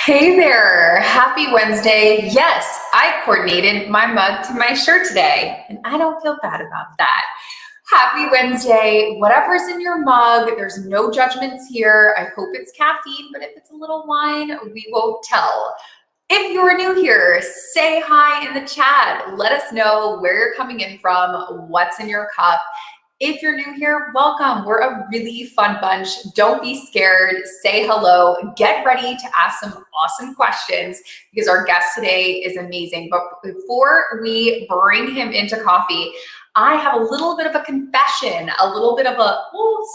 Hey there, happy Wednesday. Yes, I coordinated my mug to my shirt today, and I don't feel bad about that. Happy Wednesday. Whatever's in your mug, there's no judgments here. I hope it's caffeine, but if it's a little wine, we won't tell. If you're new here, say hi in the chat. Let us know where you're coming in from, what's in your cup. If you're new here, welcome. We're a really fun bunch. Don't be scared. Say hello. Get ready to ask some awesome questions because our guest today is amazing. But before we bring him into coffee, I have a little bit of a confession, a little bit of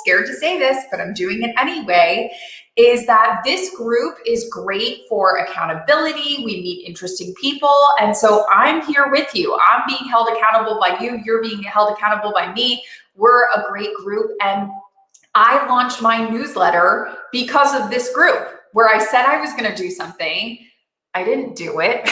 scared to say this, but I'm doing it anyway, is that this group is great for accountability. We meet interesting people. And so I'm here with you. I'm being held accountable by you. You're being held accountable by me. We're a great group. And I launched my newsletter because of this group where I said I was going to do something. I didn't do it.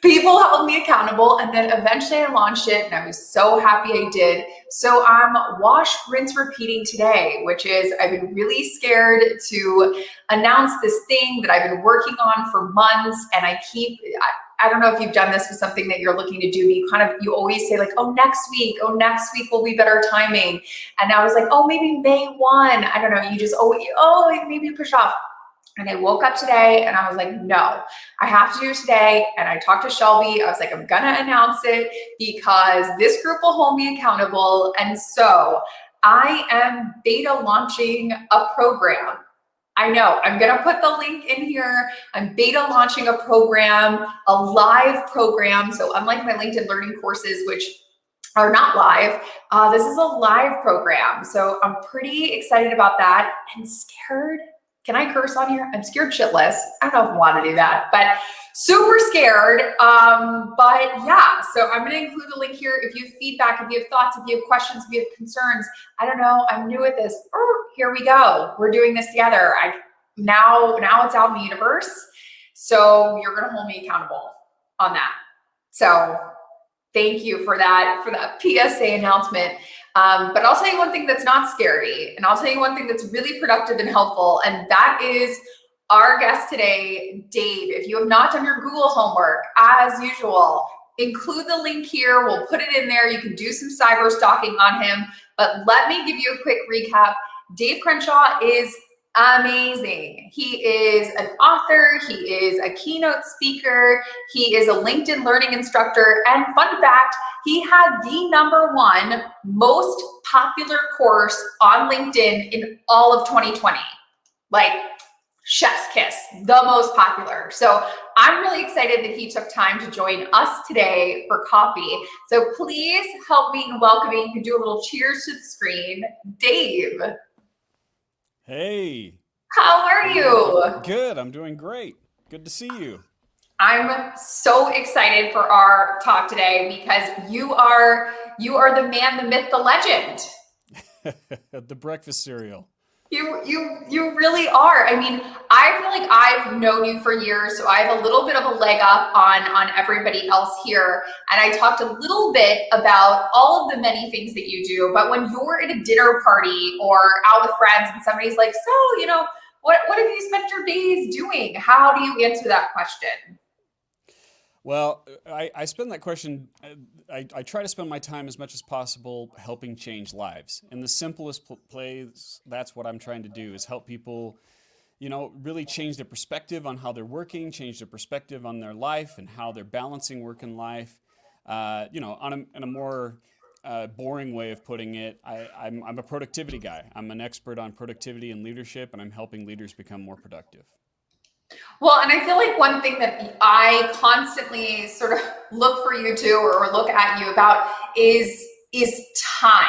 People held me accountable, and then eventually I launched it, and I was so happy I did. So I'm wash, rinse, repeating today, which is I've been really scared to announce this thing that I've been working on for months, and I don't know if you've done this with something that you're looking to do, but you always say like, oh, next week will be better timing. And I was like, oh, maybe May 1. I don't know. You just, maybe push off. And I woke up today and I was like, no, I have to do it today. And I talked to Shelby. I was like, I'm going to announce it because this group will hold me accountable. And so I am beta launching a program. I know, I'm going to put the link in here. I'm beta launching a program, a live program. So unlike my LinkedIn learning courses, which are not live, this is a live program. So I'm pretty excited about that and scared. Can I curse on here? I'm scared shitless. I don't know if I want to do that, but super scared. But yeah, so I'm going to include a link here. If you have feedback, if you have thoughts, if you have questions, if you have concerns, I don't know, I'm new at this. Here we go. We're doing this together. Now it's out in the universe. So you're going to hold me accountable on that. So thank you for that PSA announcement. But I'll tell you one thing that's not scary, and I'll tell you one thing that's really productive and helpful, and that is our guest today, Dave. If you have not done your Google homework, as usual, include the link here. We'll put it in there. You can do some cyber stalking on him. But let me give you a quick recap. Dave Crenshaw is amazing. He is an author. He is a keynote speaker. He is a LinkedIn learning instructor. And fun fact, he had the #1 most popular course on LinkedIn in all of 2020. Like, chef's kiss, the most popular. So I'm really excited that he took time to join us today for coffee. So please help me in welcoming. You can do a little cheers to the screen. Dave. Hey. How are you? Good. I'm doing great. Good to see you. I'm so excited for our talk today because you are the man, the myth, the legend. The breakfast cereal. You really are. I mean, I feel like I've known you for years, so I have a little bit of a leg up on everybody else here. And I talked a little bit about all of the many things that you do. But when you're at a dinner party or out with friends and somebody's like, so, what have you spent your days doing? How do you answer that question? Well, I spend that question, I try to spend my time as much as possible helping change lives. In the simplest plays, that's what I'm trying to do, is help people, really change their perspective on how they're working, change their perspective on their life and how they're balancing work and life. In a more boring way of putting it, I'm a productivity guy. I'm an expert on productivity and leadership, and I'm helping leaders become more productive. Well, and I feel like one thing that I constantly sort of look for you to or look at you about is time.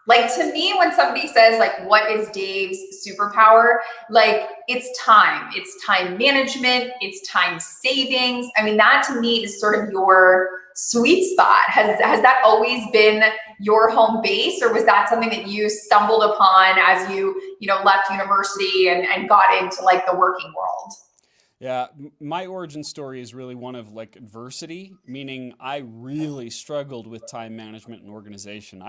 Like, to me, when somebody says like, what is Dave's superpower? Like, it's time. It's time management. It's time savings. I mean, that to me is sort of your sweet spot. Has that always been your home base, or was that something that you stumbled upon as you left university and got into like the working world? Yeah, my origin story is really one of like adversity, meaning I really struggled with time management and organization.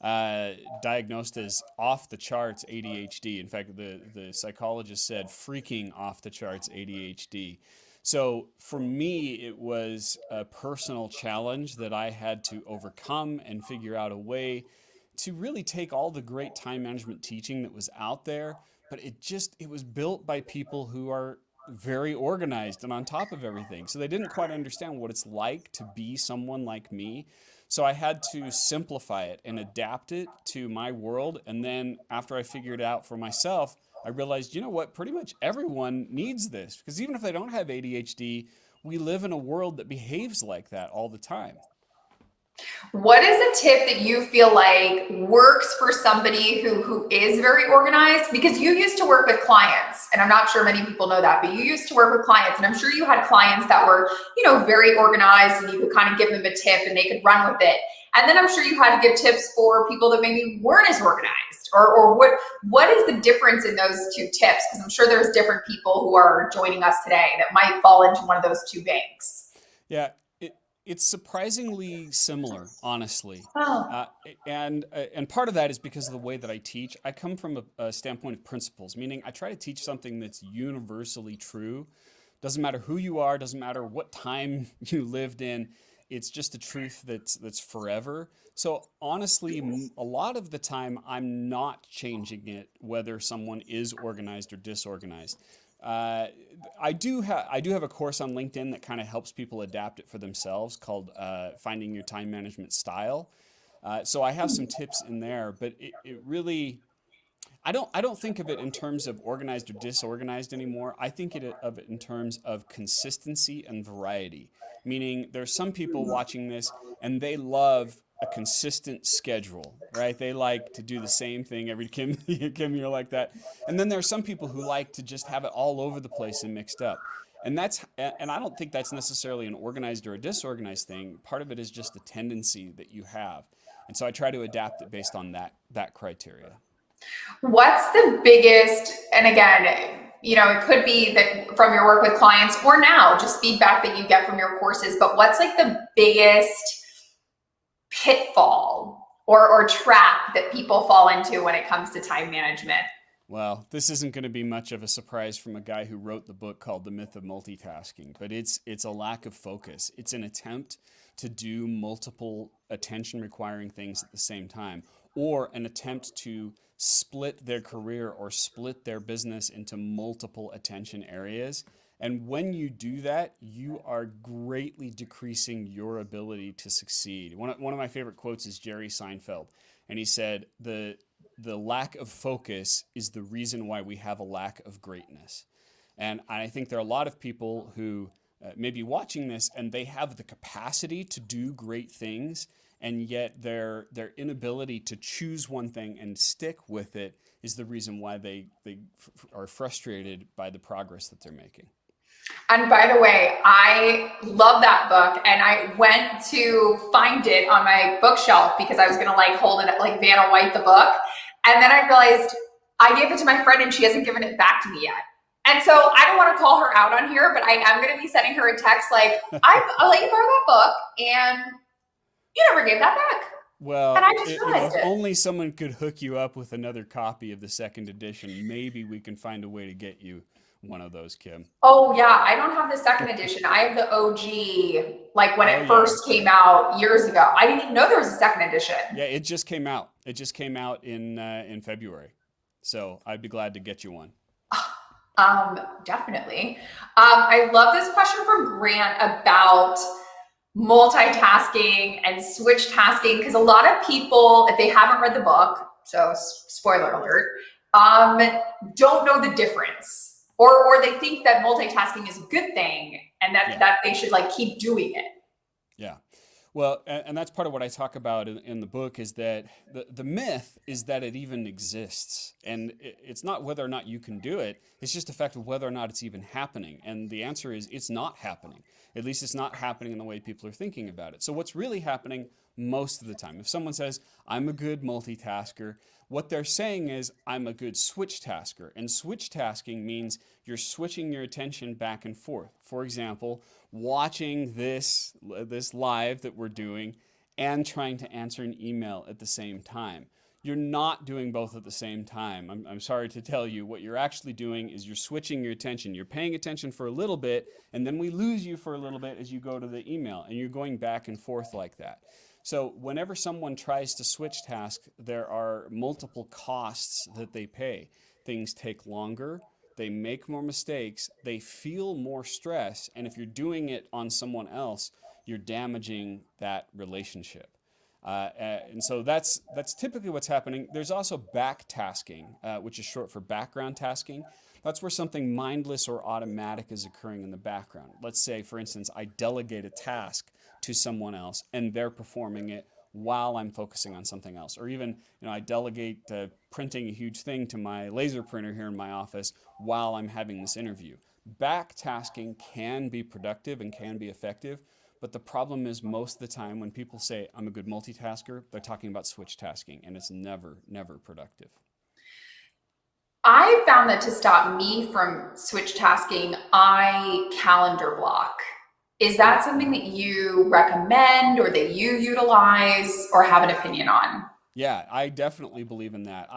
diagnosed as off the charts ADHD. In fact, the psychologist said freaking off the charts ADHD. So for me, it was a personal challenge that I had to overcome and figure out a way to really take all the great time management teaching that was out there, but it was built by people who are very organized and on top of everything. So they didn't quite understand what it's like to be someone like me. So I had to simplify it and adapt it to my world. And then after I figured it out for myself, I realized, you know what, pretty much everyone needs this, because even if they don't have ADHD, we live in a world that behaves like that all the time. What is a tip that you feel like works for somebody who is very organized? Because you used to work with clients, and I'm not sure many people know that, but you used to work with clients, and I'm sure you had clients that were, very organized, and you could kind of give them a tip and they could run with it. And then I'm sure you had to give tips for people that maybe weren't as organized, or what is the difference in those two tips? Because I'm sure there's different people who are joining us today that might fall into one of those two banks. Yeah, it's surprisingly similar, honestly. Oh. Uh, and part of that is because of the way that I teach. I come from a standpoint of principles, meaning I try to teach something that's universally true. Doesn't matter who you are, doesn't matter what time you lived in. It's just a truth that's forever. So honestly, a lot of the time, I'm not changing it whether someone is organized or disorganized. Uh, I do have a course on LinkedIn that kind of helps people adapt it for themselves, called Finding Your Time Management Style. So I have some tips in there, but it really, I don't think of it in terms of organized or disorganized anymore. I think of it in terms of consistency and variety. Meaning, there's some people watching this and they love a consistent schedule, right? They like to do the same thing every Kim, Kim, you're like that. And then there are some people who like to just have it all over the place and mixed up. And I don't think that's necessarily an organized or a disorganized thing. Part of it is just the tendency that you have. And so I try to adapt it based on that criteria. What's the biggest, and again, it could be that from your work with clients or now just feedback that you get from your courses, but what's like the biggest pitfall or trap that people fall into when it comes to time management? Well, this isn't going to be much of a surprise from a guy who wrote the book called The Myth of Multitasking, but it's a lack of focus. It's an attempt to do multiple attention requiring things at the same time, or an attempt to split their career or split their business into multiple attention areas. And when you do that, you are greatly decreasing your ability to succeed. One of my favorite quotes is Jerry Seinfeld, and he said, the lack of focus is the reason why we have a lack of greatness. And I think there are a lot of people who may be watching this and they have the capacity to do great things, and yet their inability to choose one thing and stick with it is the reason why they are frustrated by the progress that they're making. And by the way, I love that book, and I went to find it on my bookshelf because I was going to like hold it like Vanna White the book. And then I realized I gave it to my friend and she hasn't given it back to me yet. And so I don't want to call her out on here, but I am going to be sending her a text like, I'll let you borrow that book, and you never gave that back. Well, And I just realized if it. only someone could hook you up with another copy of the second edition, maybe we can find a way to get you one of those, Kim. Oh yeah, I don't have the second edition. I have the OG, like when Oh, it yeah. first came out years ago. I didn't even know there was a second edition. Yeah, it just came out. It just came out in February. So I'd be glad to get you one. Definitely. I love this question from Grant about multitasking and switch tasking, because a lot of people, if they haven't read the book, so spoiler alert, don't know the difference. Or they think that multitasking is a good thing and that they should like keep doing it. Yeah. Well, and that's part of what I talk about in the book, is that the myth is that it even exists. And it's not whether or not you can do it, it's just a fact of whether or not it's even happening. And the answer is it's not happening. At least it's not happening in the way people are thinking about it. So what's really happening most of the time, if someone says, I'm a good multitasker, what they're saying is, I'm a good switch tasker. And switch tasking means you're switching your attention back and forth. For example, watching this live that we're doing and trying to answer an email at the same time. You're not doing both at the same time. I'm sorry to tell you, what you're actually doing is you're switching your attention. You're paying attention for a little bit, and then we lose you for a little bit as you go to the email, and you're going back and forth like that. So whenever someone tries to switch tasks, there are multiple costs that they pay. Things take longer, they make more mistakes, they feel more stress, and if you're doing it on someone else, you're damaging that relationship. And so that's typically what's happening. There's also back tasking, which is short for background tasking. That's where something mindless or automatic is occurring in the background. Let's say, for instance, I delegate a task to someone else and they're performing it while I'm focusing on something else. Or even, I delegate printing a huge thing to my laser printer here in my office while I'm having this interview. Back tasking can be productive and can be effective, but the problem is most of the time when people say, I'm a good multitasker, they're talking about switch tasking, and it's never, never productive. I found that to stop me from switch tasking, I calendar block. Is that something that you recommend or that you utilize or have an opinion on? Yeah, I definitely believe in that.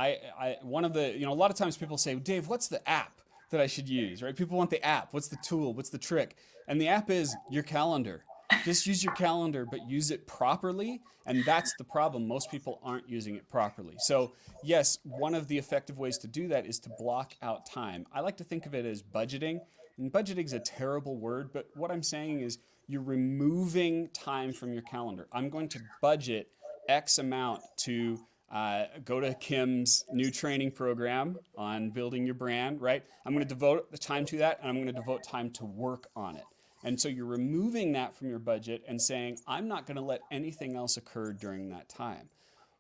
One of the, a lot of times people say, Dave, what's the app that I should use, right? People want the app. What's the tool? What's the trick? And the app is your calendar. Just use your calendar, but use it properly. And that's the problem. Most people aren't using it properly. So yes, one of the effective ways to do that is to block out time. I like to think of it as budgeting. And budgeting is a terrible word, but what I'm saying is you're removing time from your calendar. I'm going to budget X amount to go to Kim's new training program on building your brand, right? I'm going to devote the time to that, and I'm going to devote time to work on it. And so you're removing that from your budget and saying, I'm not going to let anything else occur during that time.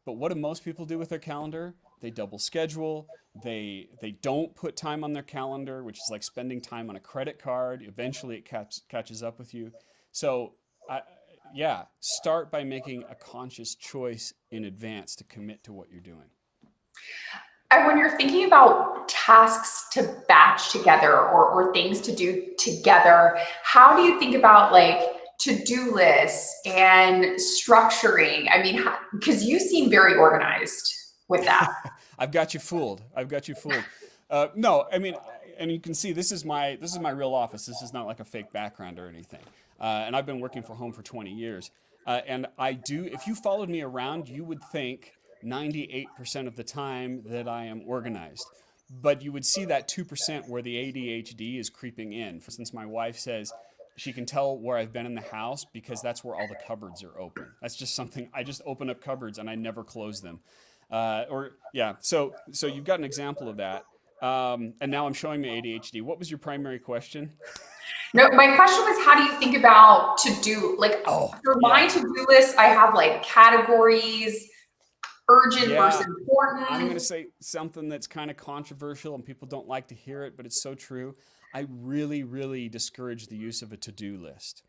But what do most people do with their calendar? They double schedule. They don't put time on their calendar, which is like spending time on a credit card. Eventually, it catches up with you. So, I, yeah, start by making a conscious choice in advance to commit to what you're doing. And when you're thinking about tasks to batch together or things to do together, how do you think about like to-do lists and structuring? I mean, because you seem very organized with that. I've got you fooled. I've got you fooled. No, I mean, and you can see this is my real office. This is not like a fake background or anything. And I've been working from home for 20 years. And I do. If you followed me around, you would think 98% of the time that I am organized. But you would see that 2% where the ADHD is creeping in. For instance, my wife says she can tell where I've been in the house because that's where all the cupboards are open. That's just something I just open up cupboards and I never close them. Or yeah, so you've got an example of that. And now I'm showing me ADHD. What was your primary question? No, my question was, how do you think about to do, like Oh, for my yeah. to-do list, I have like categories, urgent versus Yeah, I'm going to important. say something that's kind of controversial and people don't like to hear it, but it's so true. I really, really discourage the use of a to-do list.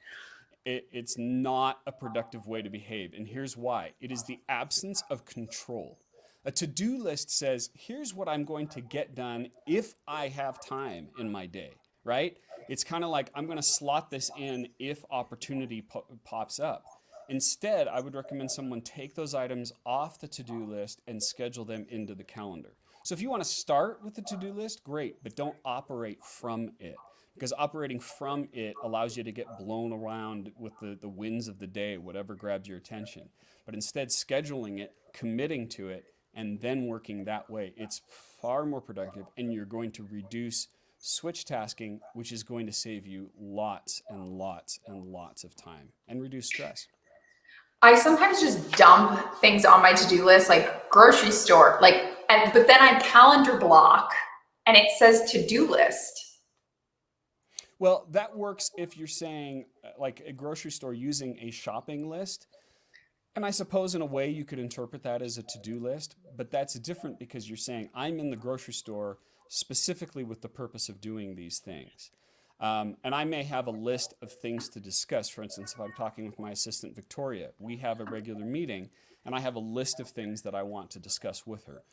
It's not a productive way to behave. And here's why: it is the absence of control. A to do list says, here's what I'm going to get done if I have time in my day, right? It's kind of like I'm going to slot this in if opportunity pops up. Instead, I would recommend someone take those items off the to do list and schedule them into the calendar. So if you want to start with the to do list, great, but don't operate from it, because operating from it allows you to get blown around with the winds of the day, whatever grabs your attention. But instead, scheduling it, committing to it, and then working that way, it's far more productive, and you're going to reduce switch tasking, which is going to save you lots and lots and lots of time and reduce stress. I sometimes just dump things on my to-do list, like grocery store, but then I calendar block and it says to-do list. Well, that works if you're saying like a grocery store using a shopping list. And I suppose in a way you could interpret that as a to-do list, but that's different because you're saying I'm in the grocery store specifically with the purpose of doing these things. And I may have a list of things to discuss. For instance, if I'm talking with my assistant Victoria, we have a regular meeting and I have a list of things that I want to discuss with her.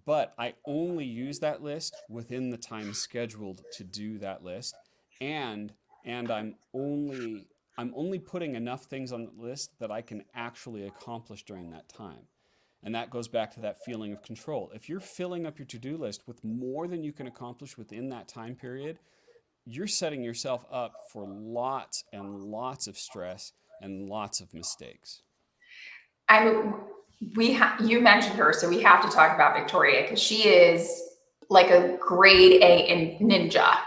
But I only use that list within the time scheduled to do that list. And and I'm only I'm only putting enough things on the list that I can actually accomplish during that time. And that goes back to that feeling of control. If you're filling up your to-do list with more than you can accomplish within that time period, you're setting yourself up for lots and lots of stress and lots of mistakes. You mentioned her, so we have to talk about Victoria because she is like a grade A ninja.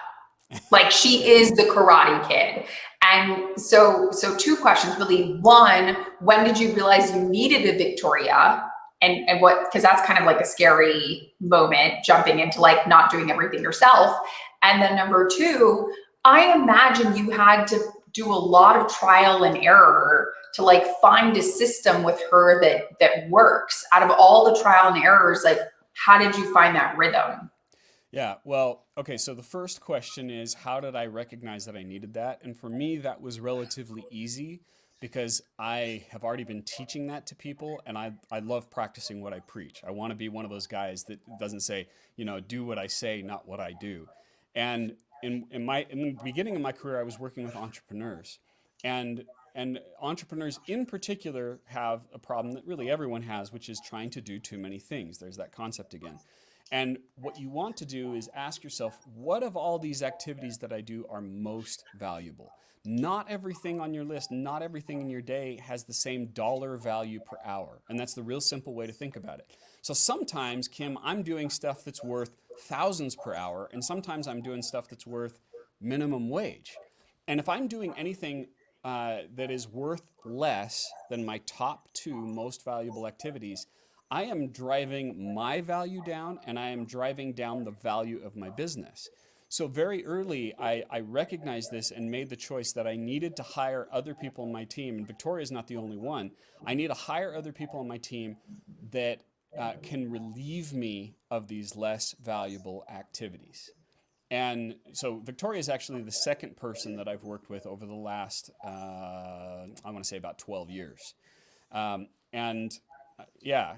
Like she is the Karate Kid. And so two questions really. One, when did you realize you needed a Victoria? And what, because that's kind of like a scary moment, jumping into like not doing everything yourself. And then number two, I imagine you had to do a lot of trial and error to like find a system with her that works. Out of all the trial and errors, like how did you find that rhythm? Yeah, well, okay, so the first question is how did I recognize that I needed that? And for me, that was relatively easy because I have already been teaching that to people and I love practicing what I preach. I want to be one of those guys that doesn't say, do what I say, not what I do. And in the beginning of my career, I was working with entrepreneurs. And and entrepreneurs in particular have a problem that really everyone has, which is trying to do too many things. There's that concept again. And what you want to do is ask yourself, what of all these activities that I do are most valuable? Not everything on your list, not everything in your day has the same dollar value per hour. And that's the real simple way to think about it. So sometimes, Kim, I'm doing stuff that's worth thousands per hour, and sometimes I'm doing stuff that's worth minimum wage. And if I'm doing anything that is worth less than my top two most valuable activities, I am driving my value down and I am driving down the value of my business. So very early, I recognized this and made the choice that I needed to hire other people on my team. And Victoria's not the only one. I need to hire other people on my team that can relieve me of these less valuable activities. And so Victoria is actually the second person that I've worked with over the last, I want to say about 12 years. And yeah,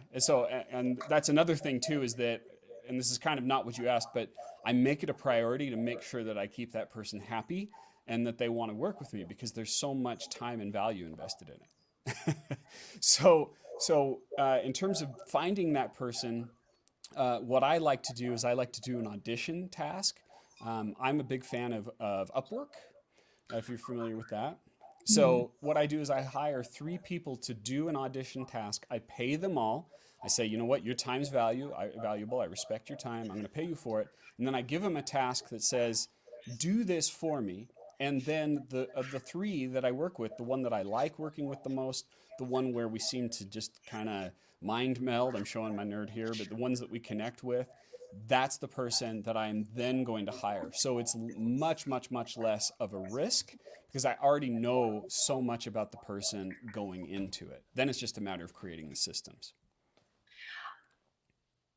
and that's another thing too, is that, and this is kind of not what you asked, but I make it a priority to make sure that I keep that person happy and that they want to work with me because there's so much time and value invested in it. So in terms of finding that person, what I like to do is I like to do an audition task. I'm a big fan of Upwork, if you're familiar with that. So what I do is I hire 3 people to do an audition task. I pay them all. I say, you know what, your time's valuable. I respect your time. I'm going to pay you for it. And then I give them a task that says, do this for me. And then of the 3 that I work with, the one that I like working with the most, the one where we seem to just kind of mind meld, I'm showing my nerd here, but the ones that we connect with, that's the person that I'm then going to hire. So it's much, much, much less of a risk because I already know so much about the person going into it. Then it's just a matter of creating the systems.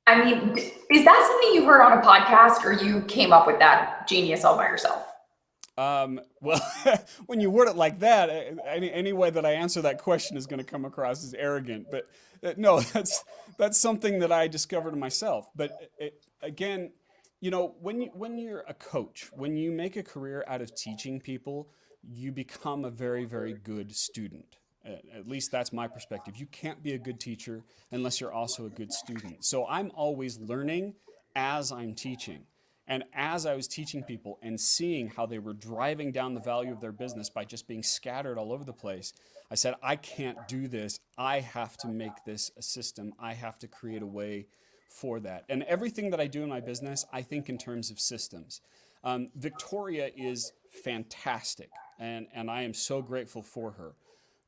I mean, is that something you heard on a podcast or you came up with that genius all by yourself? Well, when you word it like that, any way that I answer that question is going to come across as arrogant. But no, that's something that I discovered myself. But again, when you're a coach, when you make a career out of teaching people, you become a very, very good student. At least that's my perspective. You can't be a good teacher unless you're also a good student. So I'm always learning as I'm teaching. And as I was teaching people and seeing how they were driving down the value of their business by just being scattered all over the place, I said, I can't do this. I have to make this a system. I have to create a way for that. And everything that I do in my business, I think in terms of systems. Victoria is fantastic, and I am so grateful for her.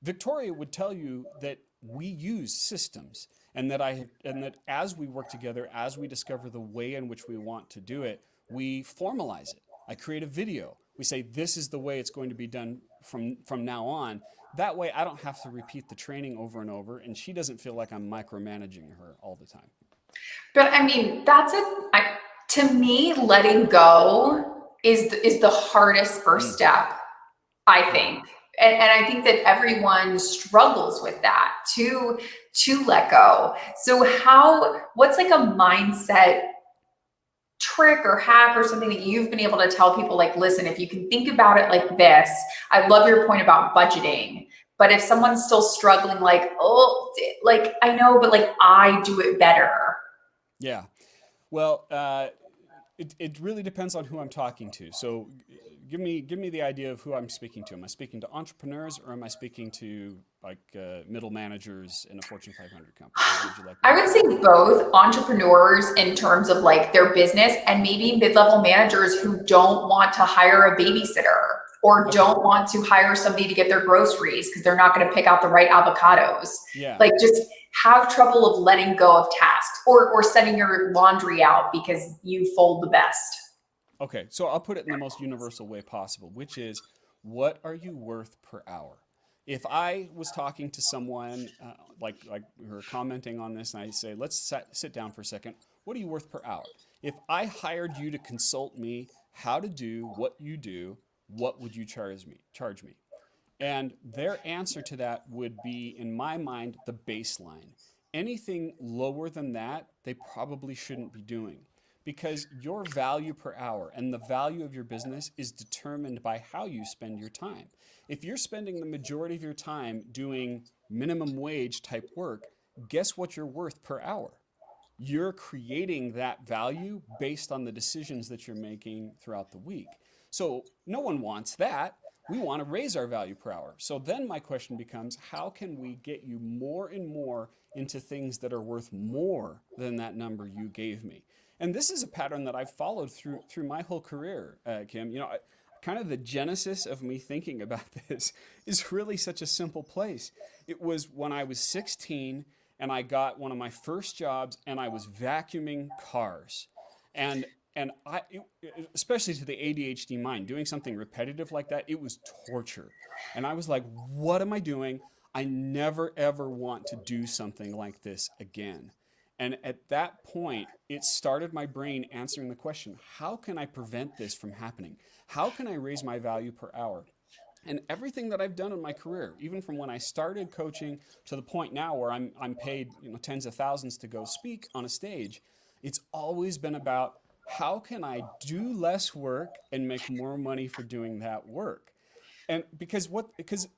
Victoria would tell you that we use systems and that as we work together, as we discover the way in which we want to do it, we formalize it. I create a video. We say, this is the way it's going to be done from now on. That way I don't have to repeat the training over and over, and she doesn't feel like I'm micromanaging her all the time. But I mean, to me, letting go is the hardest first step, I think. And I think that everyone struggles with that to let go. So what's like a mindset trick or hack or something that you've been able to tell people, like, listen, if you can think about it like this, I love your point about budgeting. But if someone's still struggling, like, oh, like, I know, but like, I do it better. Yeah. Well, it really depends on who I'm talking to. So give me the idea of who I'm speaking to. Am I speaking to entrepreneurs, or am I speaking to like middle managers in a Fortune 500 company? What would you like me I to would do? say both entrepreneurs in terms of like their business, and maybe mid-level managers who don't want to hire a babysitter or Okay. don't want to hire somebody to get their groceries because they're not going to pick out the right avocados. Yeah. Like, just have trouble of letting go of tasks, or sending your laundry out because you fold the best. Okay. So I'll put it in the most universal way possible, which is, what are you worth per hour? If I was talking to someone like we were commenting on this, and I say, let's sit down for a second. What are you worth per hour? If I hired you to consult me how to do what you do, what would you charge me? Charge me? And their answer to that would be, in my mind, the baseline. Anything lower than that, they probably shouldn't be doing, because your value per hour and the value of your business is determined by how you spend your time. If you're spending the majority of your time doing minimum wage type work, guess what you're worth per hour? You're creating that value based on the decisions that you're making throughout the week. So no one wants that. We want to raise our value per hour. So then my question becomes, how can we get you more and more into things that are worth more than that number you gave me? And this is a pattern that I've followed through my whole career, Kim. Kind of the genesis of me thinking about this is really such a simple place. It was when I was 16 and I got one of my first jobs, and I was vacuuming cars. And especially to the ADHD mind, doing something repetitive like that, it was torture. And I was like, what am I doing? I never ever want to do something like this again. And at that point, it started my brain answering the question, how can I prevent this from happening? How can I raise my value per hour? And everything that I've done in my career, even from when I started coaching to the point now where I'm paid tens of thousands to go speak on a stage, it's always been about, how can I do less work and make more money for doing that work? And because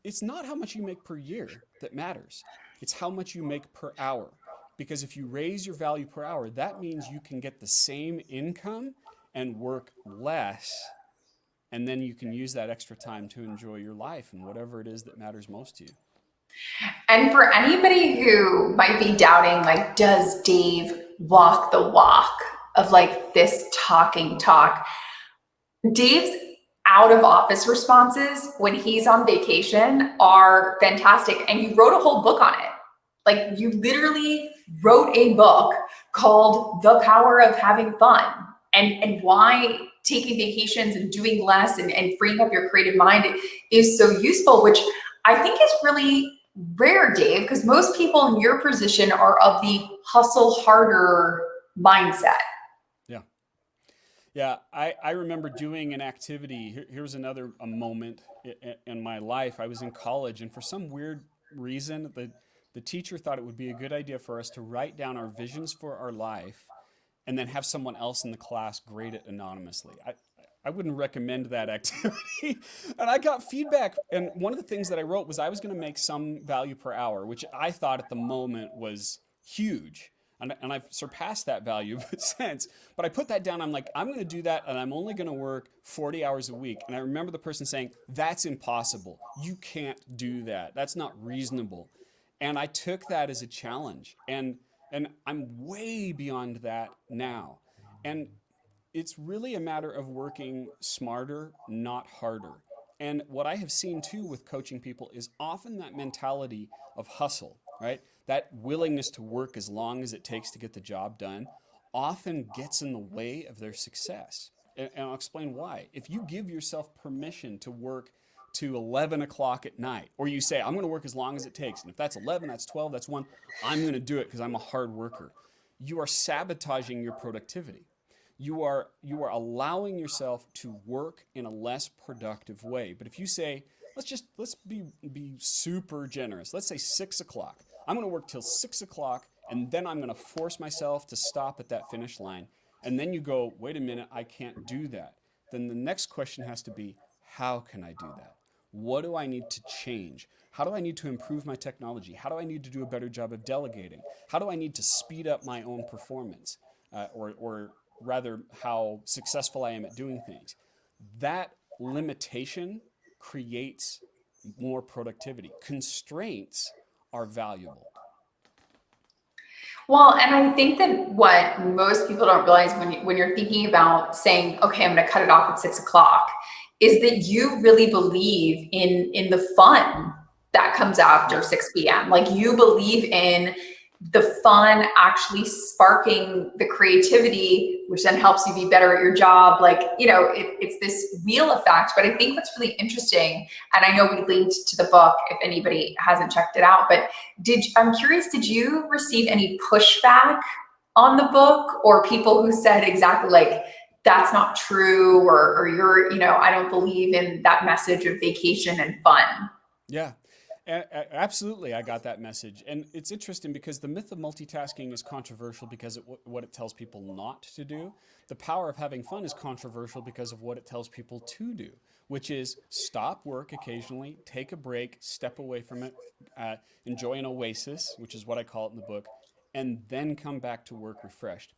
it's not how much you make per year that matters. It's how much you make per hour. Because if you raise your value per hour, that means you can get the same income and work less, and then you can use that extra time to enjoy your life and whatever it is that matters most to you. And for anybody who might be doubting, like, does Dave walk the walk of like this talking talk? Dave's out of office responses when he's on vacation are fantastic. And you wrote a whole book on it. Like, you literally wrote a book called The Power of Having Fun, and why taking vacations and doing less and freeing up your creative mind is so useful, which I think is really rare, Dave, because most people in your position are of the hustle harder mindset. Yeah. Yeah, I remember doing an activity. Here's another a moment in my life. I was in college, and for some weird reason, the teacher thought it would be a good idea for us to write down our visions for our life and then have someone else in the class grade it anonymously. I wouldn't recommend that activity. And I got feedback. And one of the things that I wrote was I was going to make some value per hour, which I thought at the moment was huge. And I've surpassed that value since. But I put that down. I'm like, I'm going to do that, and I'm only going to work 40 hours a week. And I remember the person saying, that's impossible. You can't do that. That's not reasonable. And I took that as a challenge. And I'm way beyond that now. And it's really a matter of working smarter, not harder. And what I have seen too with coaching people is often that mentality of hustle, right? That willingness to work as long as it takes to get the job done often gets in the way of their success. And I'll explain why. If you give yourself permission to work to 11 o'clock at night, or you say, I'm going to work as long as it takes, and if that's 11, that's 12, that's 1, I'm going to do it because I'm a hard worker, you are sabotaging your productivity. You are allowing yourself to work in a less productive way. But if you say, let's be super generous. Let's say 6 o'clock. I'm going to work till 6 o'clock, and then I'm going to force myself to stop at that finish line. and then you go, wait a minute, I can't do that. Then the next question has to be, how can I do that? What do I need to change? How do I need to improve my technology? How do I need to do a better job of delegating? How do I need to speed up my own performance? Or rather, how successful I am at doing things. That limitation creates more productivity. Constraints are valuable. Well, and I think that what most people don't realize when you're thinking about saying, okay, I'm going to cut it off at 6 o'clock, is that you really believe in the fun that comes after Yeah. 6 p.m. Like you believe in the fun actually sparking the creativity, which then helps you be better at your job. Like, it's this wheel effect. But I think what's really interesting, and I know we linked to the book if anybody hasn't checked it out, but I'm curious, did you receive any pushback on the book, or people who said exactly like, that's not true, or you're, I don't believe in that message of vacation and fun? Yeah, absolutely. I got that message. And it's interesting because the myth of multitasking is controversial because of what it tells people not to do. The power of having fun is controversial because of what it tells people to do, which is stop work occasionally, take a break, step away from it, enjoy an oasis, which is what I call it in the book, and then come back to work refreshed.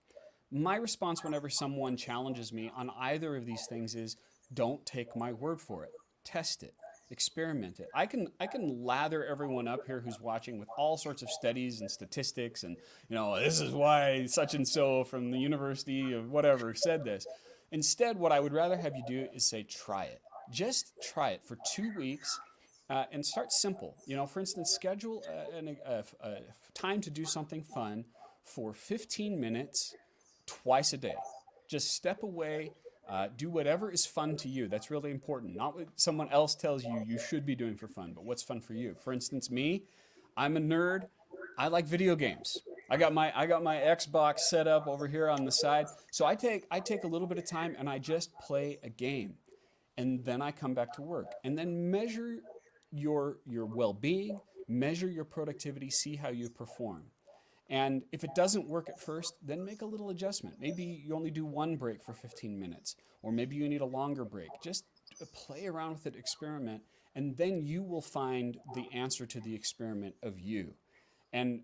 My response whenever someone challenges me on either of these things is don't take my word for it. Test it. Experiment it. I can lather everyone up here who's watching with all sorts of studies and statistics and this is why such and so from the university of whatever said this. Instead, what I would rather have you do is say try it. Just try it for 2 weeks and start simple. For instance, schedule a time to do something fun for 15 minutes twice a day. Just step away, do whatever is fun to you. That's really important. Not what someone else tells you you should be doing for fun, but what's fun for you. For instance, me, I'm a nerd. I like video games. I got my Xbox set up over here on the side. So I take a little bit of time and I just play a game. And then I come back to work. And then measure your well-being, measure your productivity, see how you perform. And if it doesn't work at first, then make a little adjustment. Maybe you only do one break for 15 minutes, or maybe you need a longer break. Just play around with it, experiment, and then you will find the answer to the experiment of you. And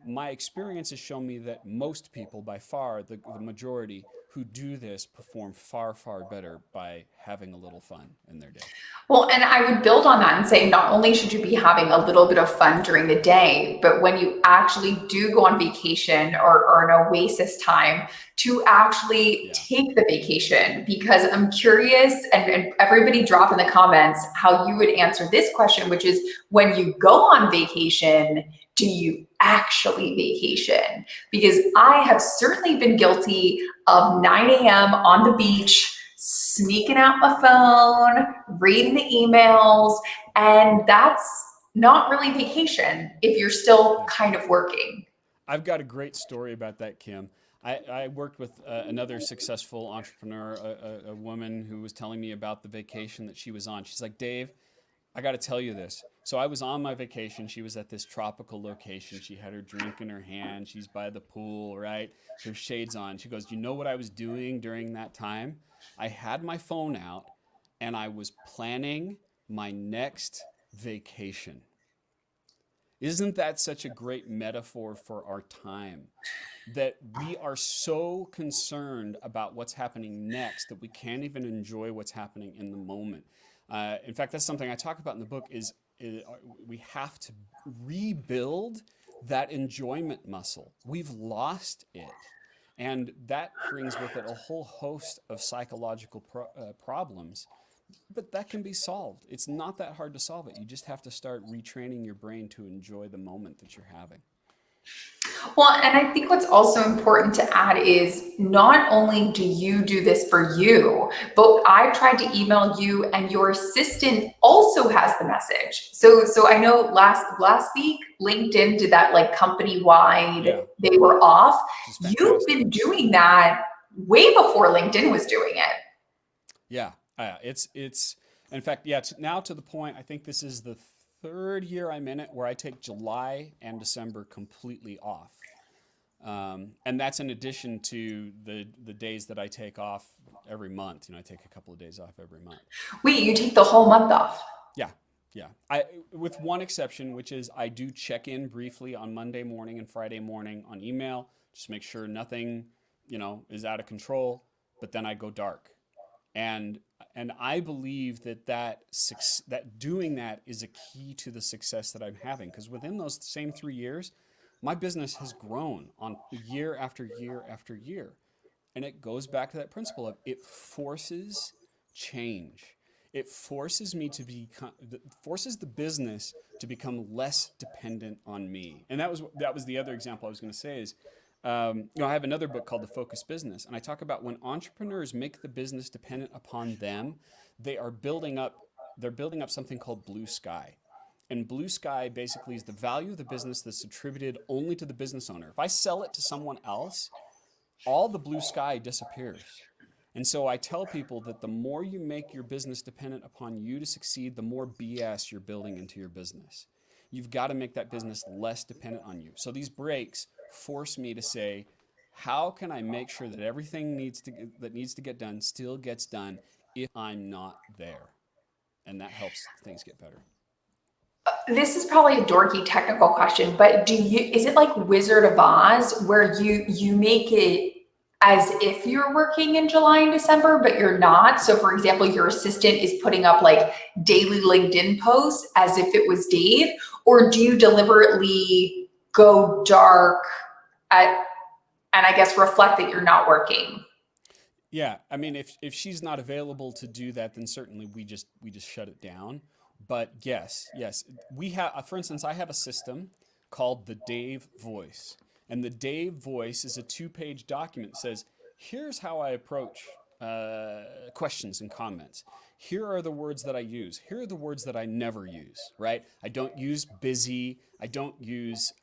my experience has shown me that most people, by far, the majority who do this perform far, far better by having a little fun in their day. Well, and I would build on that and say not only should you be having a little bit of fun during the day, but when you actually do go on vacation or an oasis time, to actually Yeah. take the vacation. Because I'm curious, and everybody drop in the comments how you would answer this question, which is, when you go on vacation, do you actually vacation? Because I have certainly been guilty of 9 a.m. on the beach, sneaking out my phone, reading the emails, and that's not really vacation if you're still Yeah. kind of working. I've got a great story about that, Kim. I worked with another successful entrepreneur, a woman who was telling me about the vacation that she was on. She's like, Dave, I got to tell you this. So I was on my vacation. She was at this tropical location. She had her drink in her hand. She's by the pool, right? Her shades on. She goes, you know what I was doing during that time? I had my phone out and I was planning my next vacation. Isn't that such a great metaphor for our time? That we are so concerned about what's happening next that we can't even enjoy what's happening in the moment. In fact, that's something I talk about in the book is we have to rebuild that enjoyment muscle. We've lost it. And that brings with it a whole host of psychological problems, but that can be solved. It's not that hard to solve it. You just have to start retraining your brain to enjoy the moment that you're having. Well, and I think what's also important to add is not only do you do this for you, but I've tried to email you and your assistant also has the message. So I know last week LinkedIn did that like company wide, Yeah, they were off. which is You've fantastic. been doing that way before LinkedIn was doing it. Yeah, it's in fact, yeah, now to the point, I think this is the third year I'm in it where I take July and December completely off. And that's in addition to the days that I take off every month. I take a couple of days off every month. Wait, you take the whole month off? Yeah, yeah. I with one exception, which is I do check in briefly on Monday morning and Friday morning on email, just make sure nothing, is out of control. But then I go dark, and and I believe that doing that is a key to the success that I'm having. Because within those same 3 years, my business has grown on year after year after year. And it goes back to that principle of it forces change. It forces me to forces the business to become less dependent on me. And that was the other example I was going to say is, I have another book called The Focused Business, and I talk about when entrepreneurs make the business dependent upon them, they're building up something called blue sky. And blue sky basically is the value of the business that's attributed only to the business owner. If I sell it to someone else, all the blue sky disappears. And so I tell people that the more you make your business dependent upon you to succeed, the more BS you're building into your business. You've got to make that business less dependent on you. So these breaks force me to say, how can I make sure that everything that needs to get done still gets done if I'm not there? And that helps things get better. This is probably a dorky technical question, but is it like Wizard of Oz where you make it as if you're working in July and December, but you're not? So for example, your assistant is putting up like daily LinkedIn posts as if it was Dave, or do you deliberately go dark and I guess reflect that you're not working? Yeah, I mean, if she's not available to do that, then certainly we just shut it down. But yes, we have. For instance, I have a system called the Dave Voice, and the Dave Voice is a 2-page document that says, "Here's how I approach questions and comments. Here are the words that I use. Here are the words that I never use. Right? I don't use busy. I don't use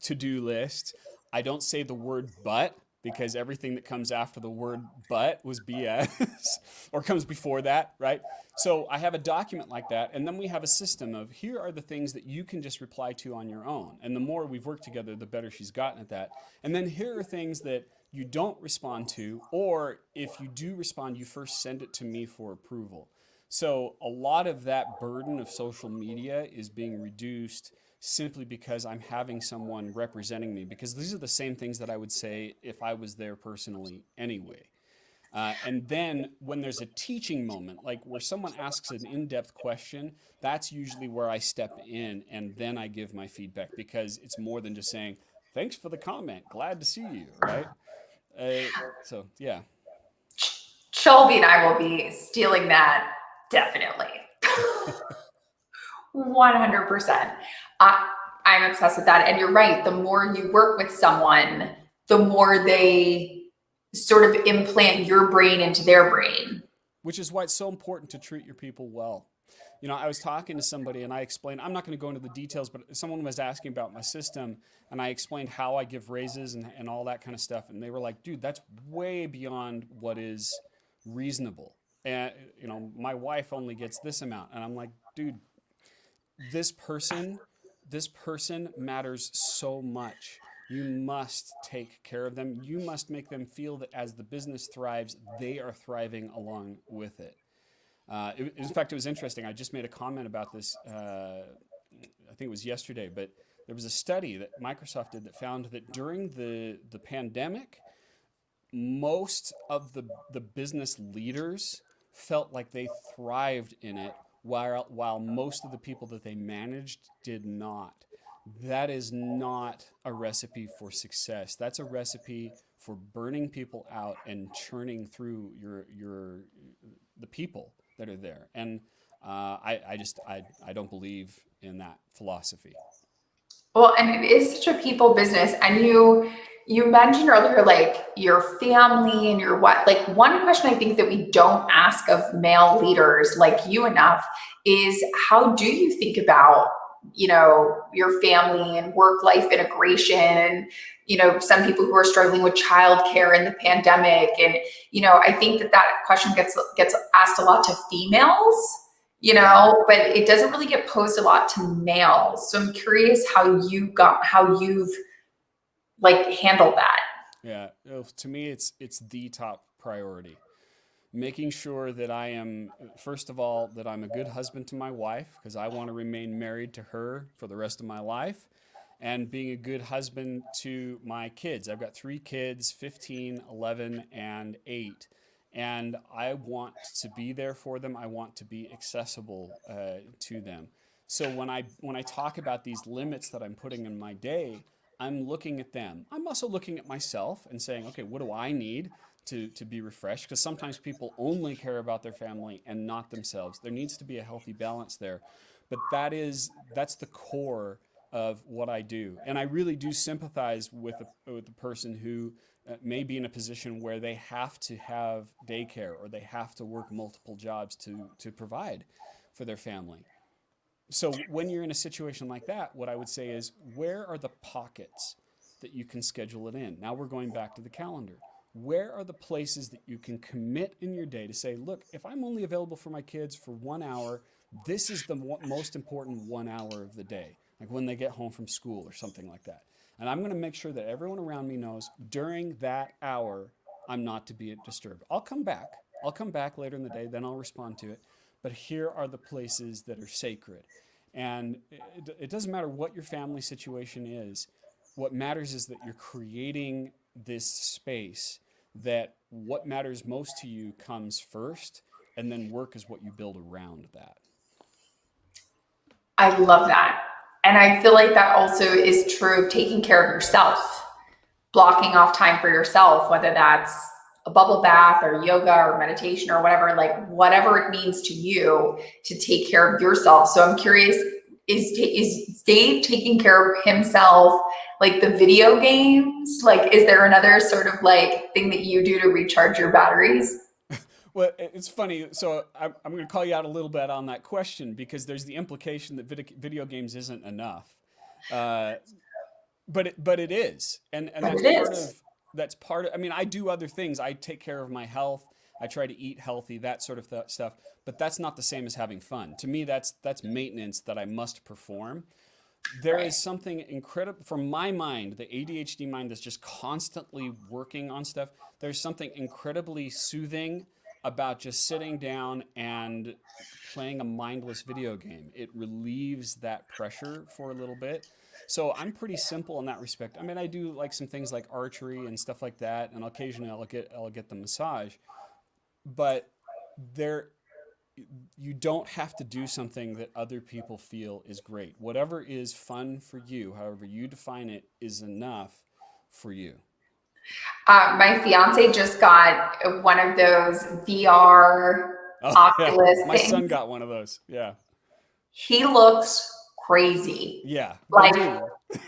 to-do list. I don't say the word but." Because everything that comes after the word but was BS or comes before that, right? So I have a document like that, and then we have a system of here are the things that you can just reply to on your own. And the more we've worked together, the better she's gotten at that. And then here are things that you don't respond to, or if you do respond, you first send it to me for approval. So a lot of that burden of social media is being reduced simply because I'm having someone representing me, because these are the same things that I would say if I was there personally anyway. And then when there's a teaching moment, like where someone asks an in-depth question, that's usually where I step in and then I give my feedback, because it's more than just saying, thanks for the comment, glad to see you, right? So, yeah. Shelby and I will be stealing that, definitely. 100%. I'm obsessed with that. And you're right. The more you work with someone, the more they sort of implant your brain into their brain. Which is why it's so important to treat your people well. I was talking to somebody and I explained, I'm not going to go into the details, but someone was asking about my system and I explained how I give raises and all that kind of stuff. And they were like, dude, that's way beyond what is reasonable. And, my wife only gets this amount. And I'm like, dude, this person matters so much. You must take care of them. You must make them feel that as the business thrives, they are thriving along with it. In fact, it was interesting. I just made a comment about this, I think it was yesterday, but there was a study that Microsoft did that found that during the pandemic, most of the business leaders felt like they thrived in it, while most of the people that they managed did not. That is not a recipe for success. That's a recipe for burning people out and churning through the people that are there. And I don't believe in that philosophy. Well, and it is such a people business. And you mentioned earlier, like your family and your what, like one question I think that we don't ask of male leaders like you enough is how do you think about, your family and work-life integration and, some people who are struggling with childcare in the pandemic. And, I think that question gets asked a lot to females, but it doesn't really get posed a lot to males. So I'm curious how you've like handle that? Yeah. To me, it's the top priority. Making sure that I am, first of all, that I'm a good husband to my wife, because I want to remain married to her for the rest of my life, and being a good husband to my kids. I've got three kids, 15, 11, and 8. And I want to be there for them. I want to be accessible to them. So when I talk about these limits that I'm putting in my day, I'm looking at them. I'm also looking at myself and saying, okay, what do I need to be refreshed? Because sometimes people only care about their family and not themselves. There needs to be a healthy balance there. But that's the core of what I do. And I really do sympathize with a person who may be in a position where they have to have daycare or they have to work multiple jobs to provide for their family. So when you're in a situation like that, what I would say is, where are the pockets that you can schedule it in? Now we're going back to the calendar. Where are the places that you can commit in your day to say, look, if I'm only available for my kids for 1 hour, this is the most important 1 hour of the day, like when they get home from school or something like that. And I'm going to make sure that everyone around me knows during that hour, I'm not to be disturbed. I'll come back. I'll come back later in the day, then I'll respond to it. But here are the places that are sacred. And it doesn't matter what your family situation is. What matters is that you're creating this space that what matters most to you comes first, and then work is what you build around that. I love that. And I feel like that also is true of taking care of yourself, blocking off time for yourself, whether that's a bubble bath or yoga or meditation or whatever, like whatever it means to you to take care of yourself. So I'm curious, is Dave taking care of himself, like the video games? Like, is there another sort of like thing that you do to recharge your batteries? Well, it's funny. So I'm going to call you out a little bit on that question, because there's the implication that video games isn't enough. Uh, but it is, and But that's it part of is. I mean, I do other things. I take care of my health. I try to eat healthy, that sort of stuff. But that's not the same as having fun. To me, that's maintenance that I must perform. There Right. is something incredible from my mind, the ADHD mind that's just constantly working on stuff. There's something incredibly soothing about just sitting down and playing a mindless video game. It relieves that pressure for a little bit. So I'm pretty simple in that respect. I mean, I do like some things like archery and stuff like that, and occasionally I'll get the massage. But there you don't have to do something that other people feel is great. Whatever is fun for you, however you define it, is enough for you. My fiance just got one of those VR Oh yeah, Oculus my son things. got one of those. Yeah, He looks crazy. yeah, they Like do.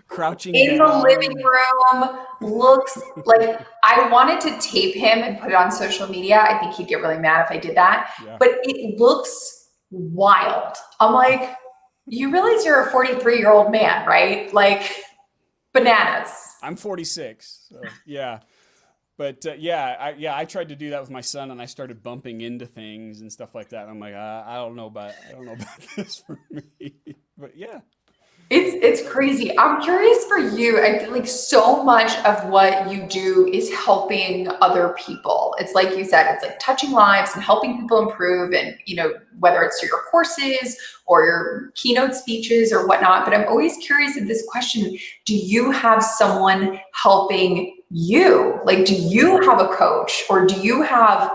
Crouching in the living down. room, looks like I wanted to tape him and put it on social media. I think he'd get really mad if I did that, Yeah, but it looks wild. I'm like, you realize you're a 43-year-old man, right? Like bananas. I'm 46, so yeah. But yeah, I tried to do that with my son, and I started bumping into things and stuff like that. And I'm like, I don't know about this for me. But yeah, It's crazy. I'm curious for you. I feel like so much of what you do is helping other people. It's like you said, it's like touching lives and helping people improve, and whether it's through your courses or your keynote speeches or whatnot. But I'm always curious of this question. Do you have someone helping you? Like, do you have a coach, or do you have,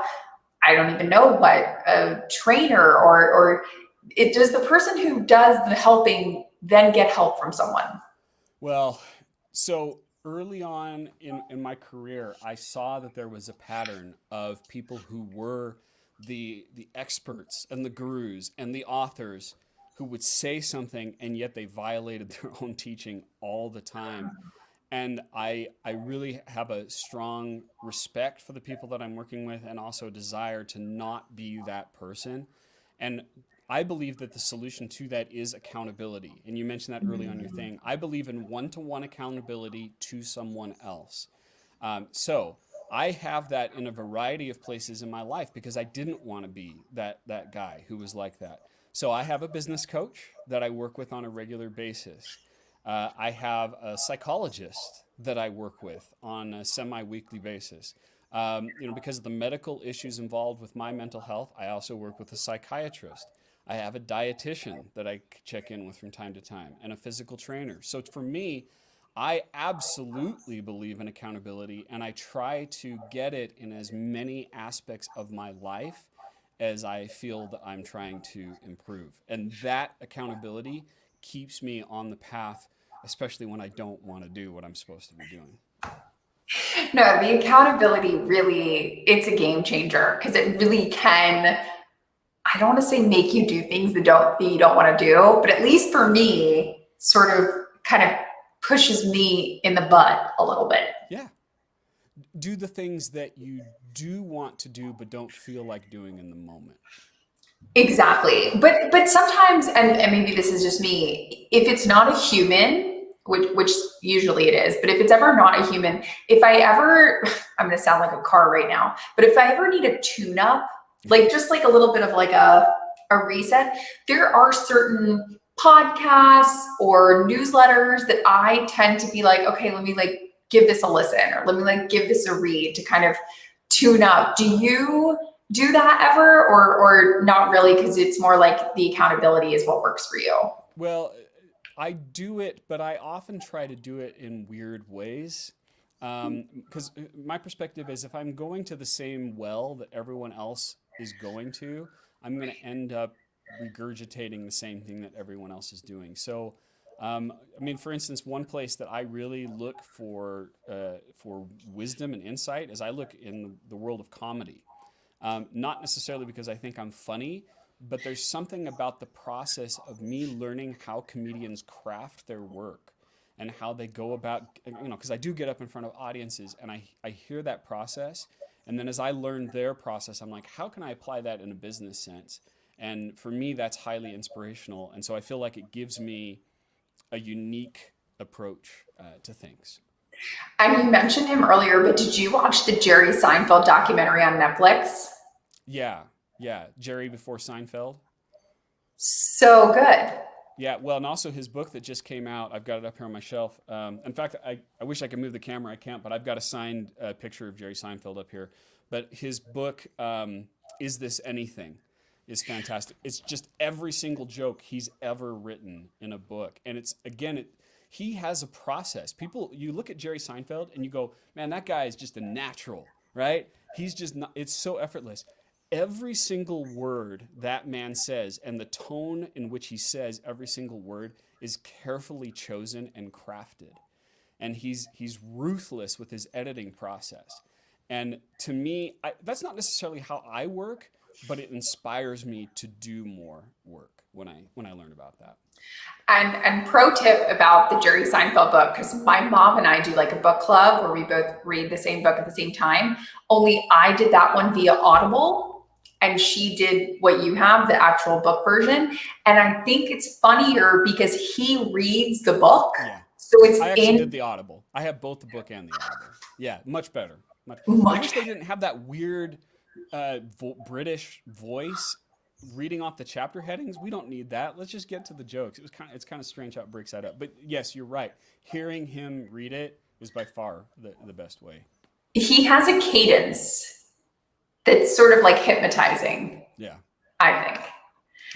I don't even know what, a trainer, or it does the person who does the helping then get help from someone? well, so early on in my career, I saw that there was a pattern of people who were the experts and the gurus and the authors who would say something, and yet they violated their own teaching all the time. And I really have a strong respect for the people that I'm working with, and also a desire to not be that person. And I believe that the solution to that is accountability. And you mentioned that early on your thing. I believe in one-to-one accountability to someone else. So I have that in a variety of places in my life, because I didn't want to be that guy who was like that. So I have a business coach that I work with on a regular basis. I have a psychologist that I work with on a semi-weekly basis. Because of the medical issues involved with my mental health, I also work with a psychiatrist. I have a dietitian that I check in with from time to time and a physical trainer. So for me, I absolutely believe in accountability and I try to get it in as many aspects of my life as I feel that I'm trying to improve. And that accountability keeps me on the path, especially when I don't want to do what I'm supposed to be doing. No, the accountability really, it's a game changer because it really can, I don't want to say make you do things that you don't want to do, but at least for me, sort of kind of pushes me in the butt a little bit. Yeah. Do the things that you do want to do but don't feel like doing in the moment. Exactly. But sometimes, and maybe this is just me, if it's not a human, which usually it is, but if it's ever not a human, if I ever, I'm going to sound like a car right now, but if I ever need a tune up, like just like a little bit of like a reset, there are certain podcasts or newsletters that I tend to be like, okay, let me like give this a listen, or let me like give this a read to kind of tune up. Do you do that ever, or not really, because it's more like the accountability is what works for you? Well, I do it, but I often try to do it in weird ways. Because my perspective is if I'm going to the same well that everyone else is going to, I'm going to end up regurgitating the same thing that everyone else is doing. So, for instance, one place that I really look for wisdom and insight is I look in the world of comedy. Not necessarily because I think I'm funny, but there's something about the process of me learning how comedians craft their work and how they go about, because I do get up in front of audiences and I hear that process. And then as I learn their process, I'm like, how can I apply that in a business sense? And for me, that's highly inspirational. And so I feel like it gives me a unique approach to things. And you mentioned him earlier, but did you watch the Jerry Seinfeld documentary on Netflix? Yeah, yeah. Jerry before Seinfeld. So good. Yeah, well, and also his book that just came out, I've got it up here on my shelf. In fact, I wish I could move the camera. I can't, but I've got a signed picture of Jerry Seinfeld up here. But his book, Is This Anything, is fantastic. It's just every single joke he's ever written in a book. And it's, again, he has a process. People, you look at Jerry Seinfeld and you go, man, that guy is just a natural, right? He's just not, it's so effortless. Every single word that man says and the tone in which he says every single word is carefully chosen and crafted. And he's ruthless with his editing process. And to me, that's not necessarily how I work, but it inspires me to do more work when I learn about that. And pro tip about the Jerry Seinfeld book, because my mom and I do like a book club where we both read the same book at the same time. Only I did that one via Audible, and she did what you have, the actual book version. And I think it's funnier because he reads the book. Yeah. So it's I actually did the Audible. I have both the book and the Audible. Yeah, much better. I wish they didn't have that weird British voice reading off the chapter headings. We don't need that. Let's just get to the jokes. It's kind of strange how it breaks that up. But yes, you're right. Hearing him read it is by far the best way. He has a cadence that's sort of like hypnotizing. Yeah. I think.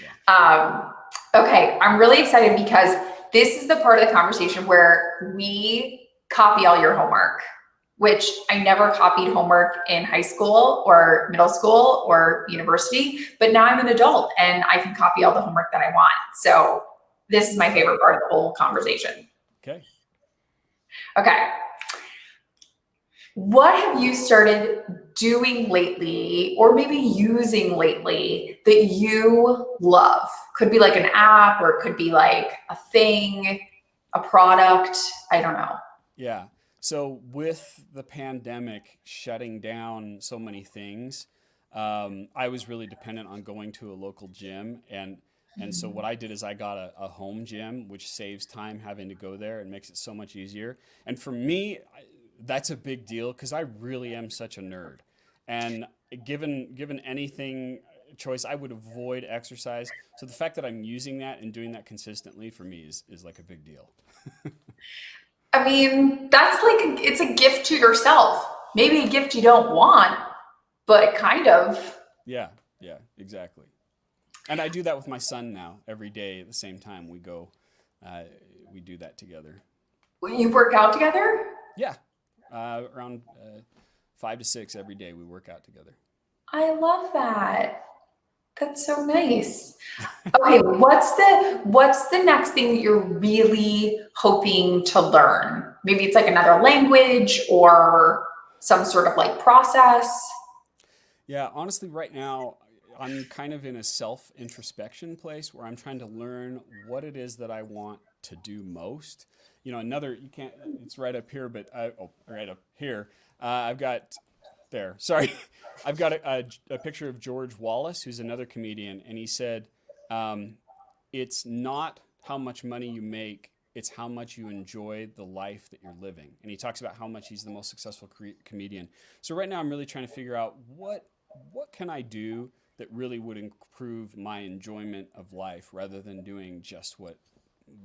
Yeah. Okay, I'm really excited because this is the part of the conversation where we copy all your homework, which I never copied homework in high school or middle school or university, but now I'm an adult and I can copy all the homework that I want. So this is my favorite part of the whole conversation. Okay. Okay. What have you started doing lately, or maybe using lately, that you love? Could be like an app, or it could be like a thing, a product. I don't know. Yeah. So with the pandemic shutting down so many things, I was really dependent on going to a local gym. And so what I did is I got a home gym, which saves time having to go there and makes it so much easier. And for me, that's a big deal because I really am such a nerd. And given anything choice. I would avoid exercise. So the fact that I'm using that and doing that consistently for me is like a big deal. I mean, that's like, it's a gift to yourself. Maybe a gift you don't want, but kind of. Yeah, yeah, exactly. And I do that with my son now every day at the same time uh, we do that together. You work out together? Yeah, around 5 to 6 every day we work out together. I love that. That's so nice. Okay, what's the next thing that you're really hoping to learn? Maybe it's like another language or some sort of like process. Yeah, honestly, right now I'm kind of in a self introspection place where I'm trying to learn what it is that I want to do most. You can't, it's right up here, but right up here. I've got, there, sorry. I've got a picture of George Wallace, who's another comedian, and he said, um, it's not how much money you make, it's how much you enjoy the life that you're living. And he talks about how much he's the most successful comedian. So right now I'm really trying to figure out what can I do that really would improve my enjoyment of life rather than doing just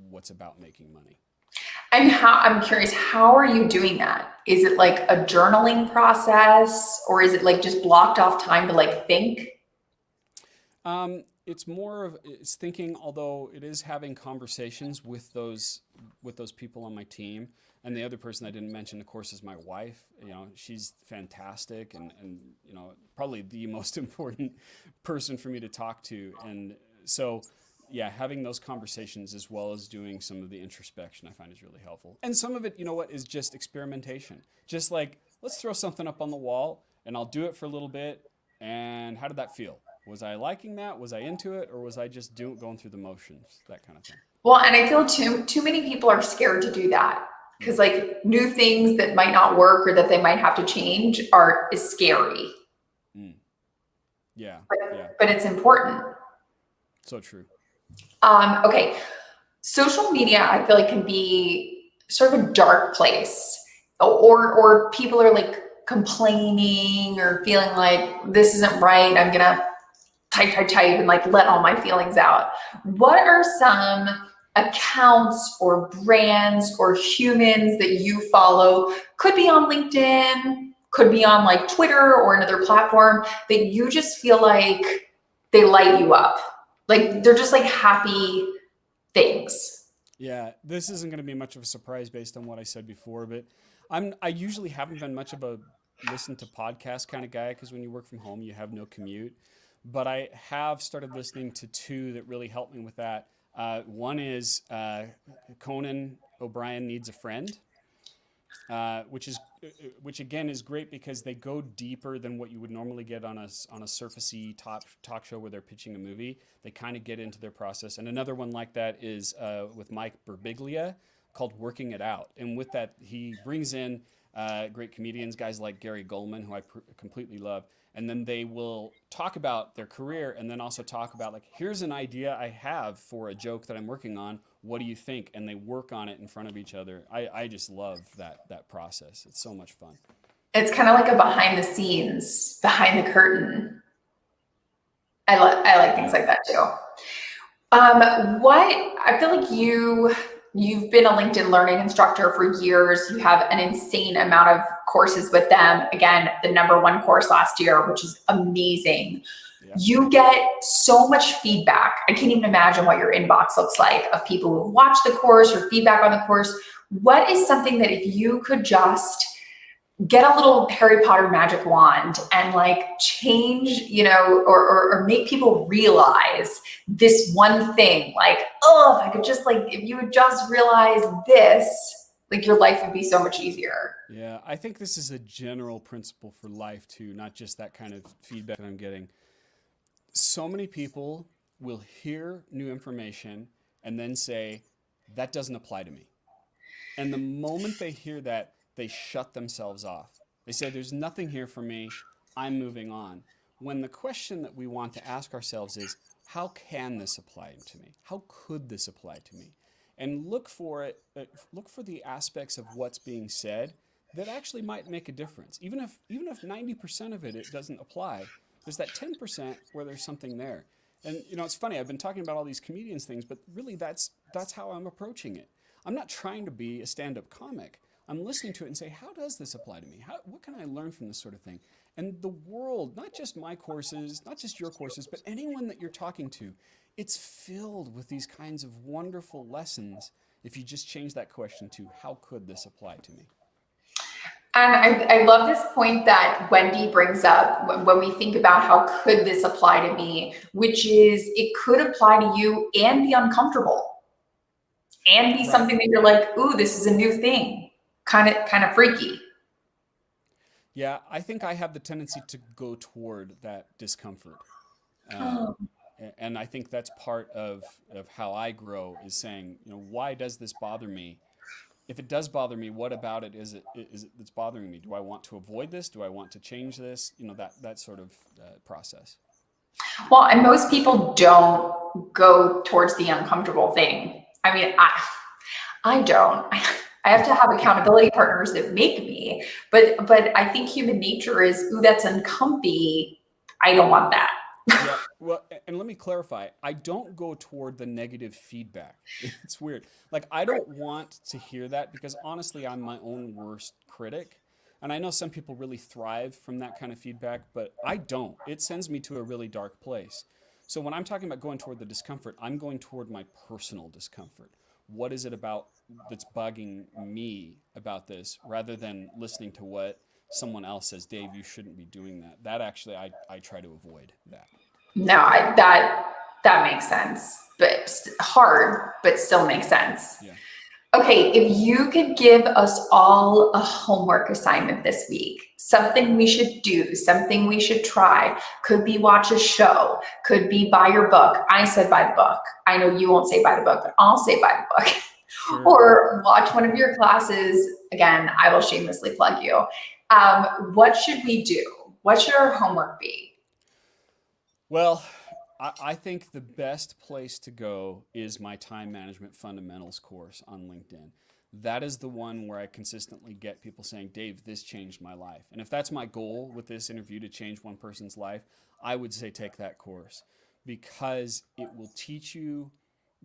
what's about making money. And I'm curious, how are you doing that? Is it like a journaling process or is it like just blocked off time to like think? It's more of it's thinking, although it is having conversations with those people on my team. And the other person I didn't mention, of course, is my wife. She's fantastic and probably the most important person for me to talk to. And so, yeah, having those conversations as well as doing some of the introspection I find is really helpful. And some of it, is just experimentation. Just like, let's throw something up on the wall and I'll do it for a little bit. And how did that feel? Was I liking that? Was I into it? Or was I just going through the motions? That kind of thing. Well, and I feel too many people are scared to do that because like new things that might not work or that they might have to change is scary. Mm. Yeah, yeah. But it's important. So true. Okay. Social media, I feel like can be sort of a dark place or people are like complaining or feeling like this isn't right. I'm going to type and like let all my feelings out. What are some accounts or brands or humans that you follow? Could be on LinkedIn, could be on like Twitter or another platform that you just feel like they light you up. Like they're just like happy things. Yeah, this isn't going to be much of a surprise based on what I said before, but I usually haven't been much of a listen to podcast kind of guy because when you work from home, you have no commute. But I have started listening to two that really helped me with that. One is Conan O'Brien Needs a Friend, which again is great because they go deeper than what you would normally get on a surfacey talk show where they're pitching a movie. They kind of get into their process. And another one like that is with Mike Birbiglia called Working It Out. And with that, he brings in great comedians, guys like Gary Goldman, who I completely love. And then they will talk about their career and then also talk about like, here's an idea I have for a joke that I'm working on. What do you think? And they work on it in front of each other. I just love that process. It's so much fun. It's kind of like a behind the scenes, behind the curtain. I like things like that too. What I feel like you've been a LinkedIn learning instructor for years. You have an insane amount of courses with them. Again, the #1 course last year, which is amazing. Yeah. You get so much feedback. I can't even imagine what your inbox looks like of people who have watched the course or feedback on the course. What is something that if you could just get a little Harry Potter magic wand and like change, or make people realize this one thing, like, oh, if I could just like, if you would just realize this, like your life would be so much easier. Yeah, I think this is a general principle for life too, not just that kind of feedback that I'm getting. So many people will hear new information and then say, that doesn't apply to me. And the moment they hear that, they shut themselves off. They say, there's nothing here for me. I'm moving on. When the question that we want to ask ourselves is, how can this apply to me? How could this apply to me? And look for the aspects of what's being said that actually might make a difference. Even if 90% of it doesn't apply, There's that 10% where there's something there. And it's funny. I've been talking about all these comedians things, but really that's how I'm approaching it. I'm not trying to be a stand-up comic. I'm listening to it and say, how does this apply to me? What can I learn from this sort of thing? And the world, not just my courses, not just your courses, but anyone that you're talking to, it's filled with these kinds of wonderful lessons if you just change that question to, how could this apply to me? And I love this point that Wendy brings up when we think about how could this apply to me, which is it could apply to you and be uncomfortable and be Right. something that you're like, ooh, this is a new thing, kind of freaky. Yeah, I think I have the tendency to go toward that discomfort. Uh, Oh. and I think that's part of how I grow is saying, why does this bother me? If it does bother me, what about it is it that's bothering me? Do I want to avoid this? Do I want to change this? That sort of process. Well, and most people don't go towards the uncomfortable thing. I mean, I don't. I have to have accountability partners that make me, but I think human nature is, ooh, that's uncomfy. I don't want that. Yeah. Well, and let me clarify. I don't go toward the negative feedback. It's weird. Like, I don't want to hear that because honestly, I'm my own worst critic. And I know some people really thrive from that kind of feedback, but I don't. It sends me to a really dark place. So when I'm talking about going toward the discomfort, I'm going toward my personal discomfort. What is it about that's bugging me about this rather than listening to what someone else says, Dave, you shouldn't be doing that. That actually, I try to avoid that. No, that makes sense, but hard, but still makes sense. Yeah. Okay, if you could give us all a homework assignment this week, something we should do, something we should try, could be watch a show, could be buy your book. I said buy the book. I know you won't say buy the book, but I'll say buy the book. Sure. Or watch one of your classes. Again, I will shamelessly plug you. What should we do? What should our homework be? Well, I think the best place to go is my time management fundamentals course on LinkedIn. That is the one where I consistently get people saying, Dave, this changed my life. And if that's my goal with this interview to change one person's life, I would say take that course because it will teach you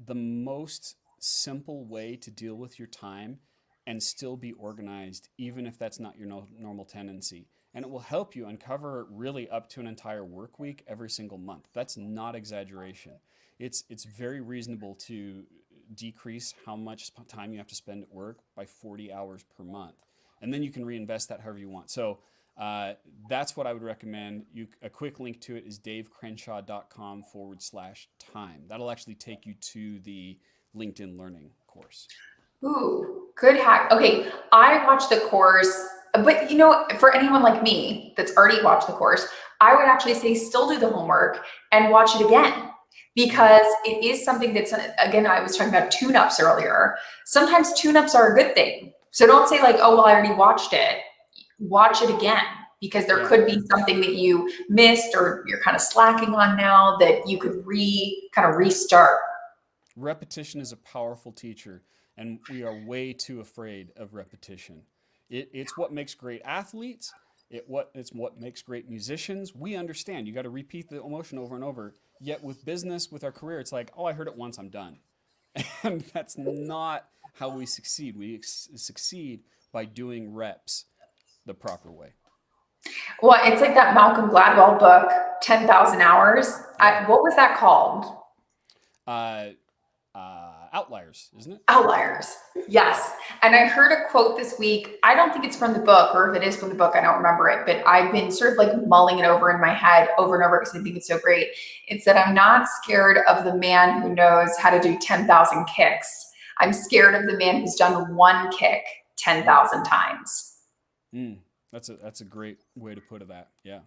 the most simple way to deal with your time and still be organized, even if that's not your normal tendency. And it will help you uncover really up to an entire work week every single month. That's not exaggeration. It's very reasonable to decrease how much time you have to spend at work by 40 hours per month. And then you can reinvest that however you want. So that's what I would recommend. A quick link to it is davecrenshaw.com/time. That'll actually take you to the LinkedIn Learning course. Ooh, good hack. Okay, I watched the course, but for anyone like me that's already watched the course, I would actually say still do the homework and watch it again because it is something that's, again, I was talking about tune-ups earlier. Sometimes tune-ups are a good thing. So don't say like, oh, well, I already watched it. Watch it again because there could be something that you missed or you're kind of slacking on now that you could restart. Repetition is a powerful teacher. And we are way too afraid of repetition. It's what makes great athletes. It's what makes great musicians. We understand you got to repeat the emotion over and over. Yet with business, with our career, it's like, oh, I heard it once, I'm done. And that's not how we succeed. We succeed by doing reps the proper way. Well, it's like that Malcolm Gladwell book, 10,000 Hours. What was that called? Outliers, isn't it? Outliers. Yes. And I heard a quote this week. I don't think it's from the book, or if it is from the book, I don't remember it, but I've been sort of like mulling it over in my head over and over because I think it's so great. It said, I'm not scared of the man who knows how to do 10,000 kicks. I'm scared of the man who's done one kick 10,000 times. That's a great way to put it. That, yeah.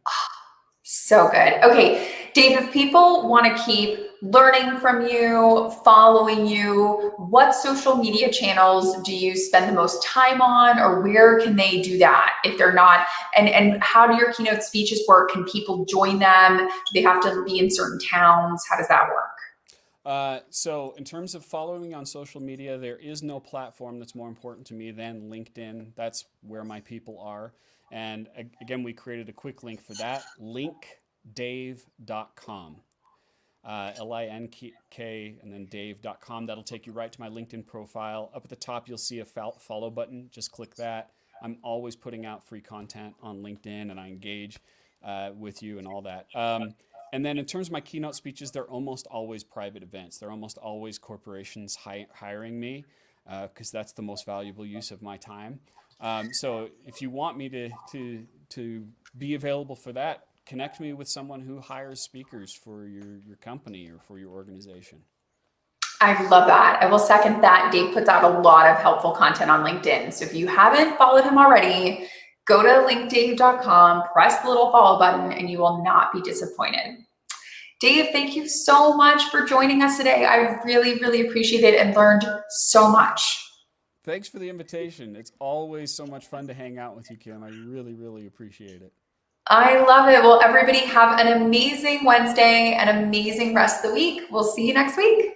So good. Okay, Dave, if people want to keep learning from you, following you, what social media channels do you spend the most time on, or where can they do that if they're not? And how do your keynote speeches work? Can people join them? Do they have to be in certain towns? How does that work? So in terms of following me on social media, there is no platform that's more important to me than LinkedIn. That's where my people are. And again, we created a quick link for that, link linkdave.com. LINK and then dave.com. That'll take you right to my LinkedIn profile. Up at the top, you'll see a follow button. Just click that. I'm always putting out free content on LinkedIn, and I engage with you and all that. And then in terms of my keynote speeches, they're almost always private events. They're almost always corporations hiring me because that's the most valuable use of my time. So if you want me to be available for that, connect me with someone who hires speakers for your company or for your organization. I love that. I will second that. Dave puts out a lot of helpful content on LinkedIn. So if you haven't followed him already, go to linkdave.com, press the little follow button, and you will not be disappointed. Dave, thank you so much for joining us today. I really, really appreciate it and learned so much. Thanks for the invitation. It's always so much fun to hang out with you, Kim. I really, really appreciate it. I love it. Well, everybody have an amazing Wednesday, an amazing rest of the week. We'll see you next week.